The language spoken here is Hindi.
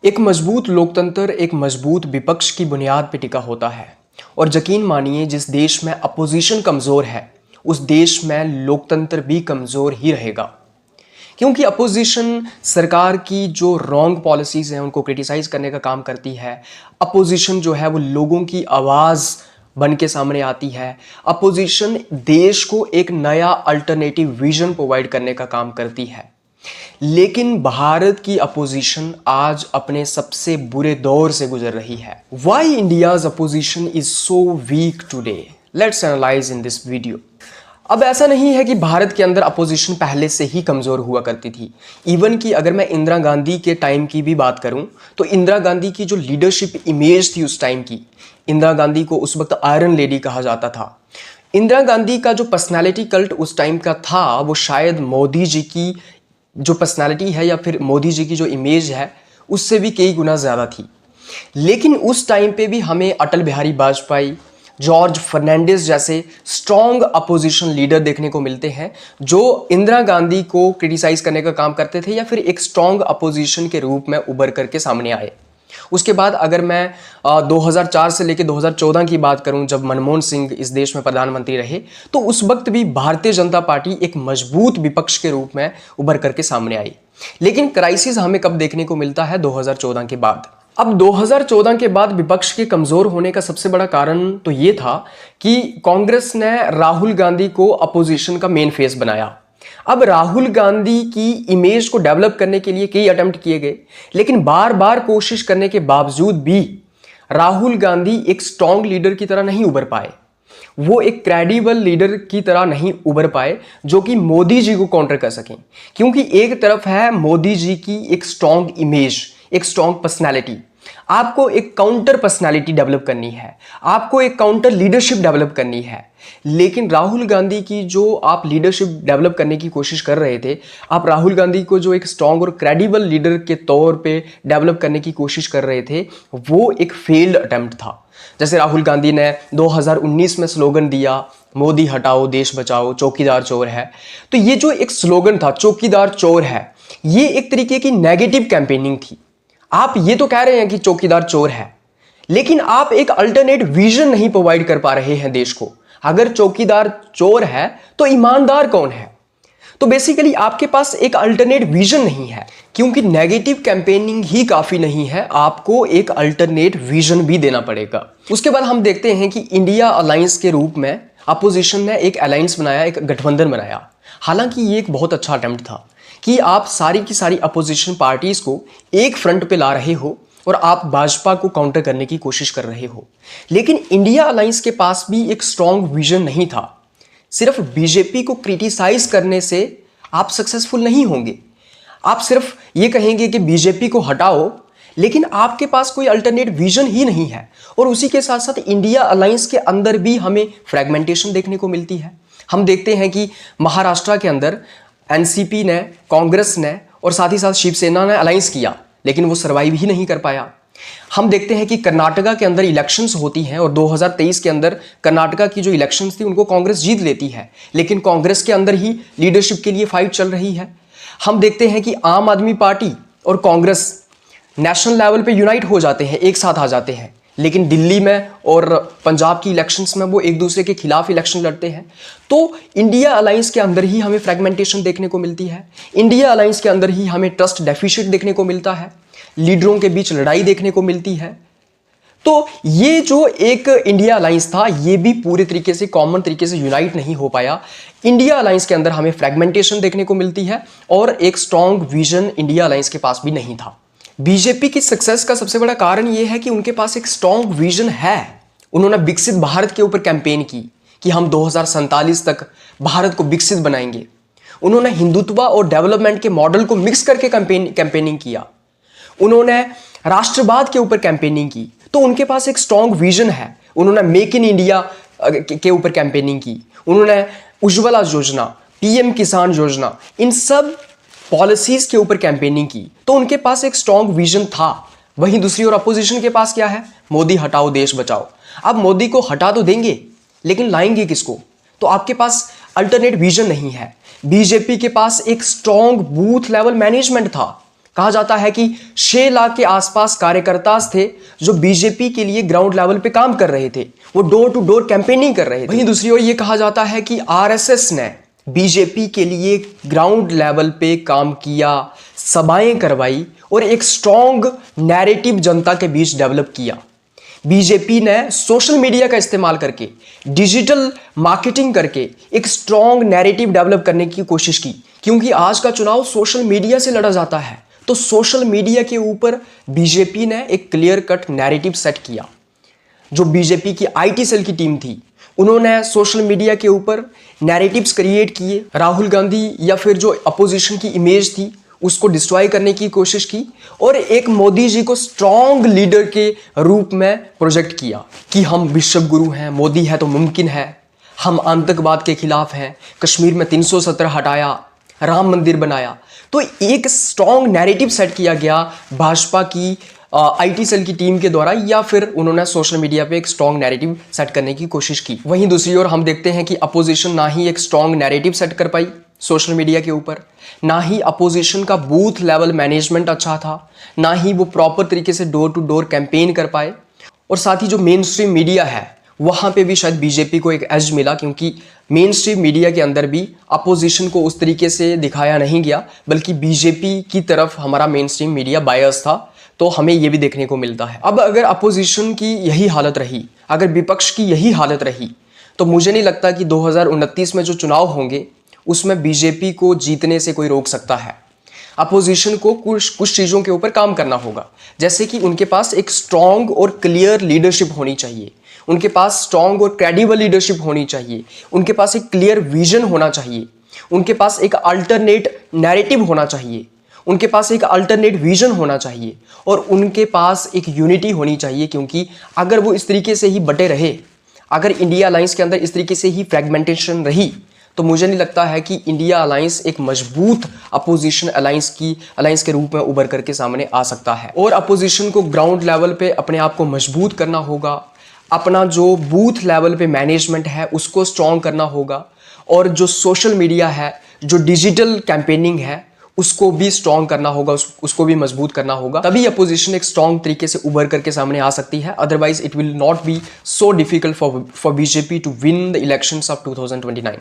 एक मजबूत लोकतंत्र एक मजबूत विपक्ष की बुनियाद पर टिका होता है। और यकीन मानिए, जिस देश में अपोजिशन कमज़ोर है उस देश में लोकतंत्र भी कमज़ोर ही रहेगा। क्योंकि अपोजिशन सरकार की जो रॉन्ग पॉलिसीज़ हैं उनको क्रिटिसाइज़ करने का काम करती है। अपोजिशन जो है वो लोगों की आवाज़ बन के सामने आती है। अपोजिशन देश को एक नया अल्टरनेटिव विजन प्रोवाइड करने का काम करती है। लेकिन भारत की अपोजिशन आज अपने सबसे बुरे दौर से गुजर रही है। Why India's opposition is so weak today? Let's analyse in this video. अब ऐसा नहीं है कि भारत के अंदर अपोजिशन पहले से ही कमज़ोर हुआ करती थी। इवन कि अगर मैं इंदिरा गांधी के टाइम की भी बात करूं तो इंदिरा गांधी की जो लीडरशिप इमेज थी उस टाइम की, इंदिरा गांधी को उस वक्त आयरन लेडी कहा जाता था। इंदिरा गांधी का जो पर्सनैलिटी कल्ट उस टाइम का था वो शायद मोदी जी की जो पर्सनैलिटी है या फिर मोदी जी की जो इमेज है उससे भी कई गुना ज़्यादा थी। लेकिन उस टाइम पे भी हमें अटल बिहारी वाजपेयी, जॉर्ज फर्नांडिस जैसे स्ट्रॉन्ग अपोजिशन लीडर देखने को मिलते हैं जो इंदिरा गांधी को क्रिटिसाइज करने का काम करते थे या फिर एक स्ट्रॉन्ग अपोजिशन के रूप में उभर करके सामने आए। उसके बाद अगर मैं 2004 से लेकर 2014 की बात करूं, जब मनमोहन सिंह इस देश में प्रधानमंत्री रहे, तो उस वक्त भी भारतीय जनता पार्टी एक मजबूत विपक्ष के रूप में उभर करके सामने आई। लेकिन क्राइसिस हमें कब देखने को मिलता है? 2014 के बाद। अब 2014 के बाद विपक्ष के कमजोर होने का सबसे बड़ा कारण तो ये था कि कांग्रेस ने राहुल गांधी को अपोजिशन का मेन फेस बनाया। अब राहुल गांधी की इमेज को डेवलप करने के लिए कई अटेम्प्ट किए गए, लेकिन बार बार कोशिश करने के बावजूद भी राहुल गांधी एक स्ट्रॉन्ग लीडर की तरह नहीं उभर पाए। वो एक क्रेडिबल लीडर की तरह नहीं उभर पाए जो कि मोदी जी को काउंटर कर सकें। क्योंकि एक तरफ है मोदी जी की एक स्ट्रॉन्ग इमेज, एक स्ट्रॉन्ग पर्सनैलिटी, आपको एक काउंटर पर्सनालिटी डेवलप करनी है, आपको एक काउंटर लीडरशिप डेवलप करनी है। लेकिन राहुल गांधी की जो आप लीडरशिप डेवलप करने की कोशिश कर रहे थे, आप राहुल गांधी को जो एक स्ट्रॉन्ग और क्रेडिबल लीडर के तौर पे डेवलप करने की कोशिश कर रहे थे, वो एक फेल्ड अटेम्प्ट था। जैसे राहुल गांधी ने 2019 में स्लोगन दिया, मोदी हटाओ देश बचाओ, चौकीदार चोर है। तो ये जो एक स्लोगन था, चौकीदार चोर है, ये एक तरीके की नेगेटिव कैंपेनिंग थी। आप ये तो कह रहे हैं कि चौकीदार चोर है, लेकिन आप एक अल्टरनेट विजन नहीं प्रोवाइड कर पा रहे हैं देश को। अगर चौकीदार चोर है तो ईमानदार कौन है? तो बेसिकली आपके पास एक अल्टरनेट विजन नहीं है। क्योंकि नेगेटिव कैंपेनिंग ही काफी नहीं है, आपको एक अल्टरनेट विजन भी देना पड़ेगा। उसके बाद हम देखते हैं कि इंडिया अलायंस के रूप में अपोजिशन ने एक अलायंस बनाया, एक गठबंधन बनाया। हालांकि ये एक बहुत अच्छा अटेम्प्ट था कि आप सारी की सारी अपोजिशन पार्टीज को एक फ्रंट पे ला रहे हो और आप भाजपा को काउंटर करने की कोशिश कर रहे हो। लेकिन इंडिया अलायंस के पास भी एक स्ट्रॉन्ग विजन नहीं था। सिर्फ बीजेपी को क्रिटिसाइज करने से आप सक्सेसफुल नहीं होंगे। आप सिर्फ ये कहेंगे कि बीजेपी को हटाओ, लेकिन आपके पास कोई अल्टरनेट विजन ही नहीं है। और उसी के साथ साथ इंडिया अलायंस के अंदर भी हमें फ्रेगमेंटेशन देखने को मिलती है। हम देखते हैं कि महाराष्ट्र के अंदर एनसीपी ने, कांग्रेस ने और साथ ही साथ शिवसेना ने अलायंस किया, लेकिन वो सर्वाइव ही नहीं कर पाया। हम देखते हैं कि कर्नाटका के अंदर इलेक्शंस होती हैं और 2023 के अंदर कर्नाटका की जो इलेक्शंस थी उनको कांग्रेस जीत लेती है, लेकिन कांग्रेस के अंदर ही लीडरशिप के लिए फाइट चल रही है। हम देखते हैं कि आम आदमी पार्टी और कांग्रेस नेशनल लेवल पे यूनाइट हो जाते हैं, एक साथ आ जाते हैं, लेकिन दिल्ली में और पंजाब की इलेक्शंस में वो एक दूसरे के खिलाफ इलेक्शन लड़ते हैं। तो इंडिया अलायंस के अंदर ही हमें फ्रेगमेंटेशन देखने को मिलती है। इंडिया अलायंस के अंदर ही हमें ट्रस्ट डेफिसिट देखने को मिलता है, लीडरों के बीच लड़ाई देखने को मिलती है। तो ये जो एक इंडिया अलायंस था, ये भी पूरे तरीके से कॉमन तरीके से यूनाइट नहीं हो पाया। इंडिया अलायंस के अंदर हमें फ्रेगमेंटेशन देखने को मिलती है और एक स्ट्रॉन्ग विजन इंडिया अलायंस के पास भी नहीं था। बीजेपी की सक्सेस का सबसे बड़ा कारण यह है कि उनके पास एक स्ट्रॉन्ग विजन है। उन्होंने विकसित भारत के ऊपर कैंपेन की कि हम 2047 तक भारत को विकसित बनाएंगे। उन्होंने हिंदुत्व और डेवलपमेंट के मॉडल को मिक्स करके कैंपेनिंग किया। उन्होंने राष्ट्रवाद के ऊपर कैंपेनिंग की। तो उनके पास एक स्ट्रॉन्ग विजन है। उन्होंने मेक इन इंडिया के ऊपर कैंपेनिंग की। उन्होंने उज्ज्वला योजना, पीएम किसान योजना, इन सब पॉलिसीज के ऊपर कैंपेनिंग की। तो उनके पास एक स्ट्रॉन्ग विजन था। वहीं दूसरी ओर अपोजिशन के पास क्या है? मोदी हटाओ देश बचाओ। अब मोदी को हटा तो देंगे, लेकिन लाएंगे किसको? तो आपके पास अल्टरनेट विजन नहीं है। बीजेपी के पास एक स्ट्रॉन्ग बूथ लेवल मैनेजमेंट था। कहा जाता है कि 6 लाख के आसपास कार्यकर्ता थे जो बीजेपी के लिए ग्राउंड लेवल पे काम कर रहे थे, वो डोर टू डोर कैंपेनिंग कर रहे थे। वहीं दूसरी ओर ये कहा जाता है कि आरएसएस ने बीजेपी के लिए ग्राउंड लेवल पे काम किया, सभाएं करवाई और एक स्ट्रॉन्ग नैरेटिव जनता के बीच डेवलप किया। बीजेपी ने सोशल मीडिया का इस्तेमाल करके, डिजिटल मार्केटिंग करके एक स्ट्रॉन्ग नैरेटिव डेवलप करने की कोशिश की, क्योंकि आज का चुनाव सोशल मीडिया से लड़ा जाता है। तो सोशल मीडिया के ऊपर बीजेपी ने एक क्लियर कट नैरेटिव सेट किया। जो बीजेपी की आईटी सेल की टीम थी, उन्होंने सोशल मीडिया के ऊपर नैरेटिव्स क्रिएट किए। राहुल गांधी या फिर जो अपोजिशन की इमेज थी उसको डिस्ट्रॉय करने की कोशिश की और एक मोदी जी को स्ट्रॉन्ग लीडर के रूप में प्रोजेक्ट किया कि हम विश्व गुरु हैं, मोदी है तो मुमकिन है, हम आतंकवाद के खिलाफ हैं, कश्मीर में 370 हटाया, राम मंदिर बनाया। तो एक स्ट्रॉन्ग नैरेटिव सेट किया गया भाजपा की आईटी सेल की टीम के द्वारा, या फिर उन्होंने सोशल मीडिया पे एक स्ट्रॉन्ग नैरेटिव सेट करने की कोशिश की। वहीं दूसरी ओर हम देखते हैं कि अपोजिशन ना ही एक स्ट्रॉन्ग नैरेटिव सेट कर पाई सोशल मीडिया के ऊपर, ना ही अपोजिशन का बूथ लेवल मैनेजमेंट अच्छा था, ना ही वो प्रॉपर तरीके से डोर टू डोर कैंपेन कर पाए, और साथ ही जो मेन स्ट्रीम मीडिया है वहाँ पे भी शायद बीजेपी को एक एज मिला, क्योंकि मेन स्ट्रीम मीडिया के अंदर भी अपोजिशन को उस तरीके से दिखाया नहीं गया, बल्कि बीजेपी की तरफ हमारा मेन स्ट्रीम मीडिया बायस था। तो हमें ये भी देखने को मिलता है। अब अगर अपोजिशन की यही हालत रही, अगर विपक्ष की यही हालत रही, तो मुझे नहीं लगता कि 2029 में जो चुनाव होंगे उसमें बीजेपी को जीतने से कोई रोक सकता है। अपोजिशन को कुछ चीज़ों के ऊपर काम करना होगा, जैसे कि उनके पास एक स्ट्रॉन्ग और क्लियर लीडरशिप होनी चाहिए, उनके पास स्ट्रॉन्ग और क्रेडिबल लीडरशिप होनी चाहिए, उनके पास एक क्लियर विजन होना चाहिए, उनके पास एक अल्टरनेट नैरेटिव होना चाहिए, उनके पास एक अल्टरनेट विजन होना चाहिए, और उनके पास एक यूनिटी होनी चाहिए। क्योंकि अगर वो इस तरीके से ही बटे रहे, अगर इंडिया अलायंस के अंदर इस तरीके से ही फ्रेगमेंटेशन रही, तो मुझे नहीं लगता है कि इंडिया अलायंस एक मजबूत अपोजिशन अलायंस के रूप में उभर करके सामने आ सकता है। और अपोजिशन को ग्राउंड लेवल पे अपने आप को मजबूत करना होगा, अपना जो बूथ लेवल पे मैनेजमेंट है उसको स्ट्रॉन्ग करना होगा, और जो सोशल मीडिया है, जो डिजिटल कैंपेनिंग है, उसको भी स्ट्रॉन्ग करना होगा, उसको भी मजबूत करना होगा। तभी अपोजिशन एक स्ट्रॉन्ग तरीके से उभर करके सामने आ सकती है। Otherwise it will not be so difficult for BJP to win the elections of 2029।